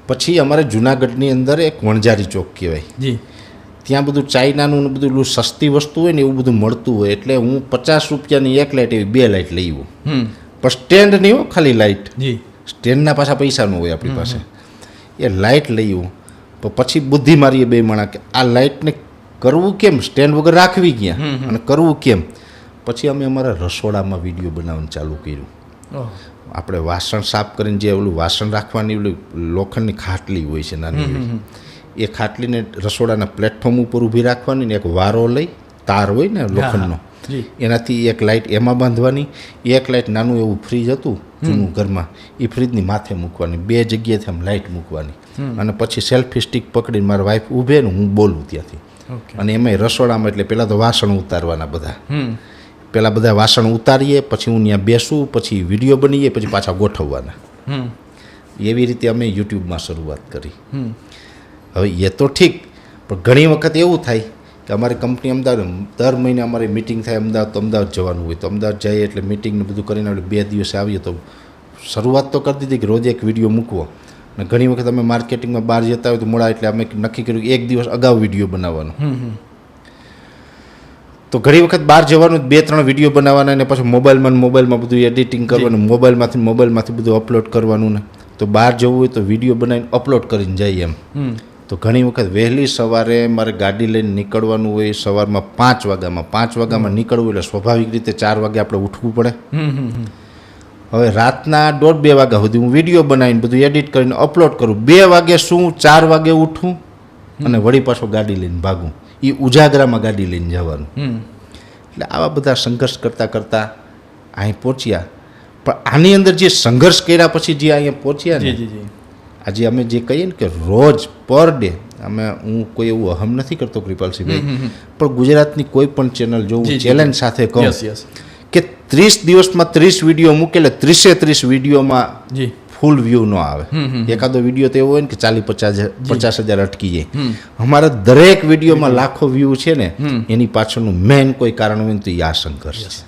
પછી અમારે જુનાગઢની અંદર એક વણઝારી ચોક કહેવાય, જી, ત્યાં બધું ચાઇનાનું ને બધું સસ્તી વસ્તુ હોય ને એવું બધું મળતું હોય, એટલે હું 50 રૂપિયાની એક લાઇટ એવી 2 લાઇટ લઈ આવું. પણ સ્ટેન્ડ નહીં હો, ખાલી લાઇટ. જી, સ્ટેન્ડના પાછા પૈસા ન હોય આપણી પાસે. એ લાઇટ લઈ આવું. પણ પછી બુદ્ધિ મારી 2 માણા કે આ લાઇટને કરવું કેમ, સ્ટેન્ડ વગર રાખવી ક્યાં અને કરવું કેમ. પછી અમે અમારા રસોડામાં વિડીયો બનાવવાનું ચાલુ કર્યું. આપણે વાસણ સાફ કરીને જે ઓલું વાસણ રાખવાની ઓલી લોખંડની ખાટલી હોય છે નાની, એ ખાટલીને રસોડાના પ્લેટફોર્મ ઉપર ઊભી રાખવાની ને એક વારો લઈ, તાર હોય ને લોખંડનો, એનાથી એક લાઇટ એમાં બાંધવાની, એક લાઇટ નાનું એવું ફ્રીજ હતું જૂનું ઘરમાં, એ ફ્રીજની માથે મૂકવાની, 2 જગ્યાએથી આમ લાઇટ મૂકવાની, અને પછી સેલ્ફી સ્ટિક પકડીને મારા વાઈફ ઊભે ને હું બોલું ત્યાંથી. અને એમાંય રસોડામાં એટલે પહેલાં તો વાસણ ઉતારવાના બધા, પહેલાં બધા વાસણ ઉતારીએ, પછી હું ત્યાં બેસું, પછી વિડીયો બનીએ, પછી પાછા ગોઠવવાના. એવી રીતે અમે યુટ્યુબમાં શરૂઆત કરી. હવે એ તો ઠીક, પણ ઘણી વખત એવું થાય કે અમારી કંપની અમદાવાદ, દર મહિને અમારી મિટિંગ થાય અમદાવાદ, તો અમદાવાદ જવાનું હોય, તો અમદાવાદ જઈએ એટલે મિટિંગને બધું કરીને આપણે 2 દિવસે આવીએ. તો શરૂઆત તો કરી દીધી કે રોજ એક વિડીયો મૂકવો. અને ઘણી વખત અમે માર્કેટિંગમાં બહાર જતા હોય તો મોડા, એટલે અમે નક્કી કર્યું 1 દિવસ અગાઉ વિડીયો બનાવવાનો. તો ઘણી વખત બહાર જવાનું, 2-3 વિડીયો બનાવવાના, અને પછી મોબાઈલમાં બધું એડિટિંગ કરવાનું, મોબાઈલમાંથી બધું અપલોડ કરવાનું. ને તો બહાર જવું હોય તો વિડીયો બનાવીને અપલોડ કરીને જઈએ એમ. તો ઘણી વખત વહેલી સવારે મારે ગાડી લઈને નીકળવાનું હોય, સવારમાં 5 વાગ્યામાં નીકળવું, એટલે સ્વાભાવિક રીતે 4 વાગે આપણે ઉઠવું પડે. હવે રાતના 1:30-2 વાગ્યા સુધી હું વિડીયો બનાવીને બધું એડિટ કરીને અપલોડ કરું. 2 વાગે શું, 4 વાગે ઉઠું અને વળી પાછો ગાડી લઈને ભાગું. એ ઉજાગરામાં ગાડી લઈને જવાનું. એટલે આવા બધા સંઘર્ષ કરતાં અહીં પહોંચ્યા. પણ આની અંદર જે સંઘર્ષ કર્યા પછી જે અહીંયા પહોંચ્યા ને, આજે અમે જે કહીએ ને કે રોજ પર ડે, હું કોઈ એવું અહમ નથી કરતો કૃપાલસિંહભાઈ, પણ ગુજરાતની કોઈ પણ ચેનલ જો હું ચેલેન્જ સાથે કહું કે 30 દિવસમાં 30 વિડીયો મૂકે, એટલે 30 વિડીયોમાં ફૂલ વ્યૂ ન આવે. એકાદો વિડીયો તો એવો હોય ને કે 40-50 હજાર અટકી જાય. અમારા દરેક વિડીયોમાં લાખો વ્યૂ છે ને, એની પાછળનું મેઇન કોઈ કારણ હોય ને તો એ આ સંઘર્ષ છે.